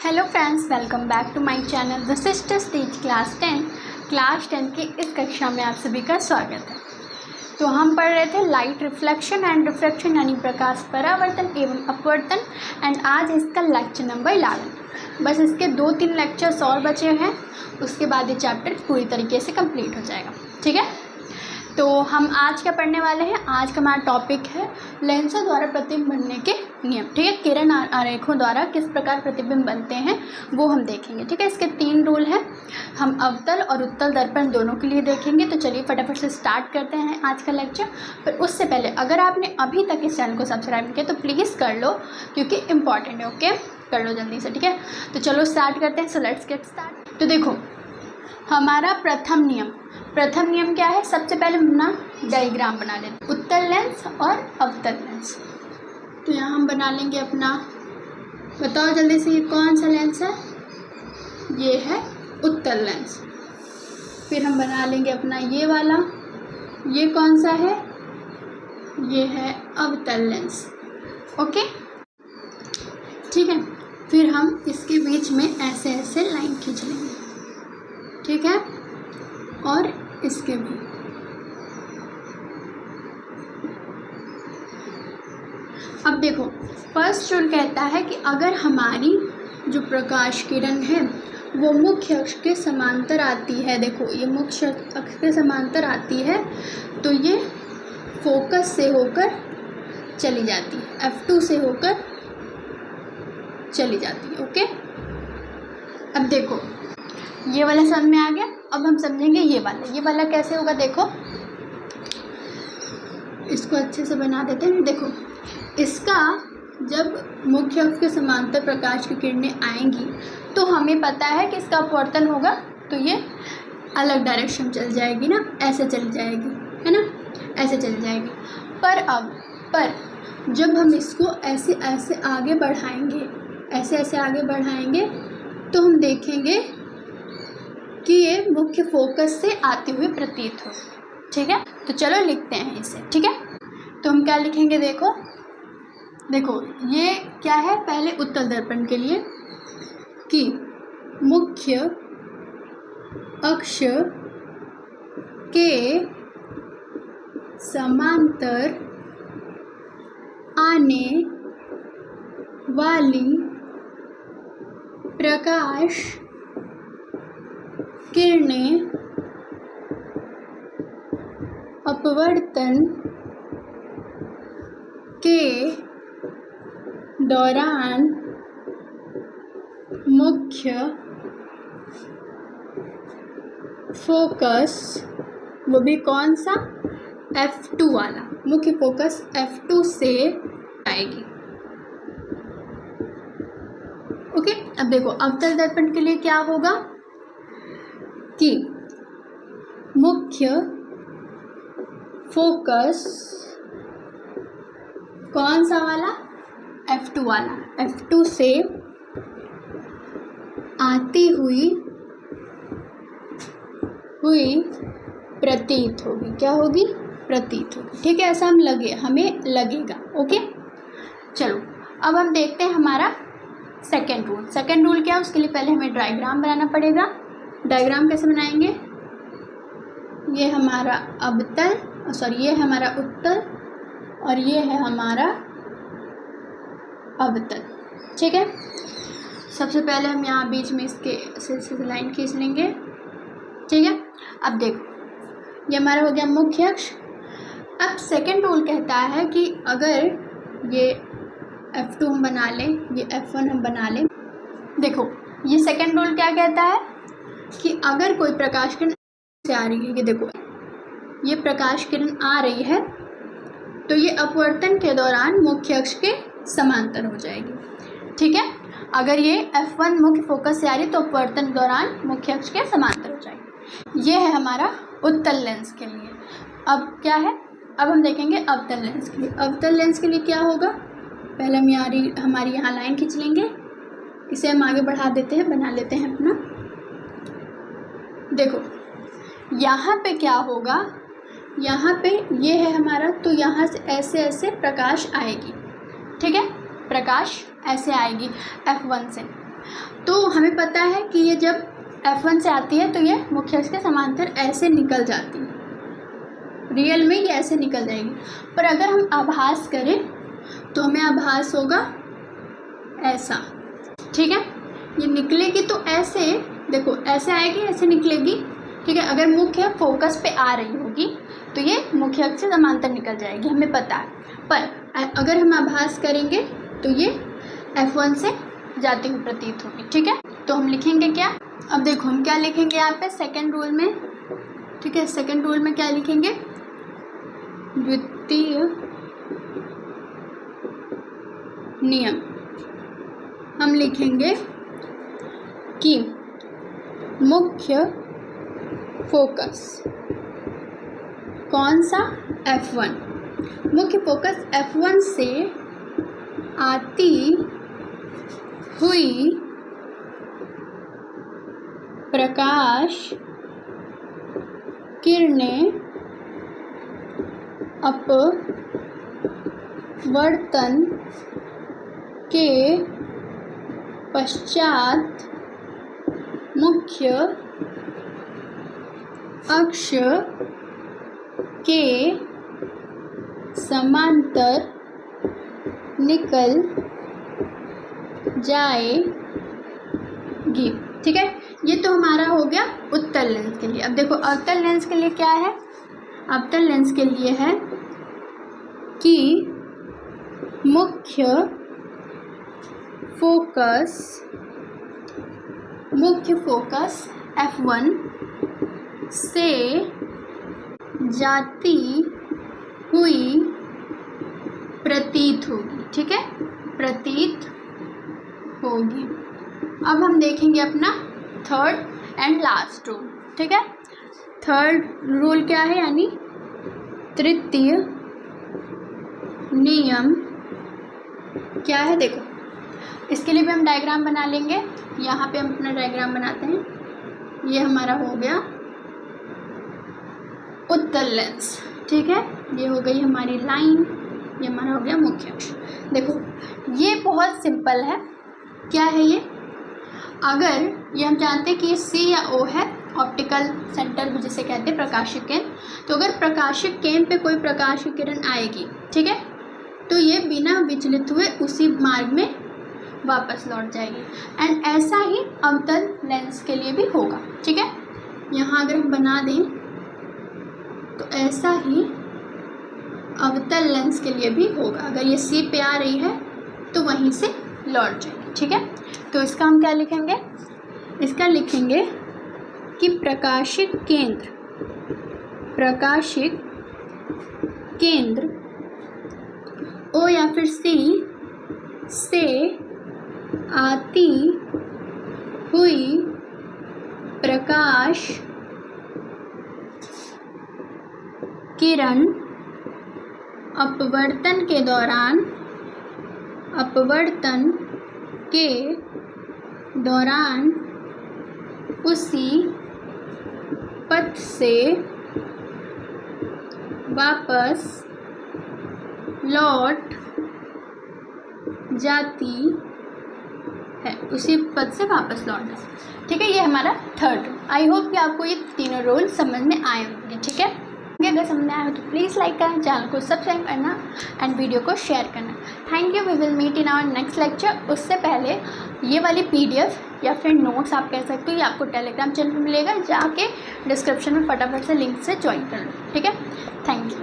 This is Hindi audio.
Hello friends, welcome back to my channel the sisters teach class 10 की इस कक्षा में आप सभी का स्वागत है। तो हम पढ़ रहे थे लाइट रिफ्लेक्शन एंड रिफ्रैक्शन यानी प्रकाश परावर्तन एवं अपवर्तन एंड आज इसका लेक्चर नंबर 11। बस इसके 2-3 लेक्चर्स और बचे हैं, उसके बाद ये चैप्टर पूरी तरीके से कंप्लीट हो जाएगा। ठीक है, तो हम आज क्या पढ़ने वाले हैं। आज का हमारा टॉपिक है लेंसों द्वारा प्रतिबिंब बनने के नियम। ठीक है, किरण आरेखों द्वारा किस प्रकार प्रतिबिंब बनते हैं वो हम देखेंगे। ठीक है, इसके 3 रूल हैं। हम अवतल और उत्तल दर्पण दोनों के लिए देखेंगे। तो चलिए फटाफट से स्टार्ट करते हैं आज का लेक्चर। पर उससे पहले अगर आपने अभी तक इस चैनल को सब्सक्राइब नहीं किया तो प्लीज़ कर लो, क्योंकि इम्पॉर्टेंट है। ओके, कर लो जल्दी से। ठीक है, तो चलो स्टार्ट करते हैं। So let's get start. तो देखो, हमारा प्रथम नियम क्या है। सबसे पहले हम अपना डायग्राम बना लेते हैं, उत्तल लेंस और अवतल लेंस। तो यहाँ हम बना लेंगे अपना, बताओ जल्दी से, ये कौन सा लेंस है। ये है उत्तल लेंस। फिर हम बना लेंगे अपना ये वाला, ये कौन सा है, ये है अवतल लेंस। ओके, ठीक है। फिर हम इसके बीच में ऐसे ऐसे लाइन खींच लेंगे। ठीक है, और इसके भी। अब देखो, फर्स्ट रूल कहता है कि अगर हमारी जो प्रकाश किरण है वो मुख्य अक्ष के समांतर आती है, देखो ये मुख्य अक्ष के समांतर आती है, तो ये फोकस से होकर चली जाती है, F2 से होकर चली जाती है। ओके, अब देखो ये वाला समझ में आ गया। अब हम समझेंगे ये वाला कैसे होगा। देखो, इसको अच्छे से बना देते हैं। देखो, इसका जब मुख्य अक्ष के समांतर प्रकाश की किरणें आएंगी तो हमें पता है कि इसका अपवर्तन होगा, तो ये अलग डायरेक्शन चल जाएगी ना, ऐसे चली जाएगी, है ना, ऐसे चली जाएगी। पर जब हम इसको ऐसे ऐसे आगे बढ़ाएंगे, ऐसे ऐसे आगे बढ़ाएंगे, तो हम देखेंगे कि ये मुख्य फोकस से आते हुए प्रतीत हो। ठीक है, तो चलो लिखते हैं इसे। ठीक है, तो हम क्या लिखेंगे। देखो ये क्या है, पहले उत्तल दर्पण के लिए कि मुख्य अक्ष के समांतर आने वाली प्रकाश किरणें अपवर्तन के दौरान मुख्य फोकस, वो भी कौन सा, F2 वाला, मुख्य फोकस F2 से आएगी। ओके, अब देखो अवतल दर्पण के लिए क्या होगा कि मुख्य फोकस कौन सा वाला, F2 वाला, F2 से आती हुई प्रतीत होगी। क्या होगी, प्रतीत होगी। ठीक है, ऐसा हमें लगेगा। ओके, चलो अब हम देखते हैं हमारा सेकेंड रूल क्या है। उसके लिए पहले हमें डायग्राम बनाना पड़ेगा। डायग्राम कैसे बनाएंगे, ये हमारा ये है हमारा उत्तल और ये है हमारा अवतल। ठीक है, सबसे पहले हम यहाँ बीच में इसके से लाइन खींच लेंगे। ठीक है, अब देखो ये हमारा हो गया मुख्य अक्ष। अब सेकंड रूल कहता है कि अगर ये F2 हम बना लें, ये F1 हम बना लें। देखो ये सेकंड रूल क्या कहता है कि अगर कोई प्रकाश किरण से आ रही है, ये देखो ये प्रकाश किरण आ रही है, तो ये अपवर्तन के दौरान मुख्य अक्ष के समांतर हो जाएगी। ठीक है, अगर ये F1 मुख्य फोकस से आ रही है तो अपवर्तन के दौरान मुख्य अक्ष के समांतर हो जाएगी। ये है हमारा उत्तल लेंस के लिए। अब क्या है, अब हम देखेंगे अवतल लेंस के लिए। अवतल लेंस के लिए क्या होगा, पहले हम हमारी यहाँ लाइन खींच लेंगे, इसे हम आगे बढ़ा देते हैं, बना लेते हैं अपना। देखो यहाँ पे क्या होगा, यहाँ पे ये है हमारा, तो यहाँ से ऐसे ऐसे प्रकाश आएगी। ठीक है, प्रकाश ऐसे आएगी F1 से। तो हमें पता है कि ये जब F1 से आती है तो ये मुख्य अक्ष के समांतर ऐसे निकल जाती है, रियल में ये ऐसे निकल जाएगी। पर अगर हम आभास करें तो हमें आभास होगा ऐसा, ठीक है। ये निकलेगी तो ऐसे, देखो ऐसे आएगी, ऐसे निकलेगी, ठीक है। अगर मुख्य फोकस पे आ रही होगी तो ये मुख्य अक्ष से समांतर निकल जाएगी, हमें पता है। पर अगर हम आभास करेंगे तो ये F1 से जाती हुई प्रतीत होगी, ठीक है। तो हम लिखेंगे क्या, अब देखो हम क्या लिखेंगे यहाँ पे सेकंड रूल में, ठीक है। सेकंड रूल में क्या लिखेंगे, द्वितीय नियम हम लिखेंगे कि मुख्य फोकस कौन सा, F1, मुख्य फोकस F1 से आती हुई प्रकाश किरणें अपवर्तन के पश्चात मुख्य अक्ष के समांतर निकल जाएगी, ठीक है। ये तो हमारा हो गया उत्तल लेंस के लिए। अब देखो अवतल लेंस के लिए क्या है, अवतल लेंस के लिए है कि मुख्य फोकस F1 से जाती हुई प्रतीत होगी, ठीक है, प्रतीत होगी। अब हम देखेंगे अपना थर्ड एंड लास्ट रूल, ठीक है। थर्ड रूल क्या है, यानी तृतीय नियम क्या है, देखो इसके लिए भी हम डायग्राम बना लेंगे। यहाँ पे हम अपना डायग्राम बनाते हैं। ये हमारा हो गया उत्तल लेंस, ठीक है। ये हो गई हमारी लाइन, ये हमारा हो गया मुख्य अक्ष। देखो ये बहुत सिंपल है, क्या है ये, अगर ये हम जानते हैं कि ये C या O है, ऑप्टिकल सेंटर भी जिसे कहते हैं प्रकाशिक केंद्र, तो अगर प्रकाशिक केंद्र पे कोई प्रकाश की किरण आएगी, ठीक है, तो ये बिना विचलित हुए उसी मार्ग में वापस लौट जाएगी। एंड ऐसा ही अवतल लेंस के लिए भी होगा, ठीक है। यहाँ अगर हम बना दें तो ऐसा ही अवतल लेंस के लिए भी होगा, अगर ये C पे आ रही है तो वहीं से लौट जाएगी, ठीक है। तो इसका हम क्या लिखेंगे, इसका लिखेंगे कि प्रकाशिक केंद्र O या फिर C से आती हुई प्रकाश किरण अपवर्तन के दौरान उसी पथ से वापस लौट जाती है, उसी पद से वापस लौटना, ठीक है। ये हमारा थर्ड रूल। आई होप कि आपको ये तीनों रूल समझ में आए होंगे, ठीक है। अगर समझ में आया हो तो प्लीज़ लाइक करना, चैनल को सब्सक्राइब करना एंड वीडियो को शेयर करना। Thank you, we will meet in our next lecture. उससे पहले ये वाली PDF या फिर नोट्स आप कह सकते हो, ये आपको टेलीग्राम चैनल पर मिलेगा, जाके डिस्क्रिप्शन में फटाफट से लिंक से ज्वाइन कर लो, ठीक है। Thank you.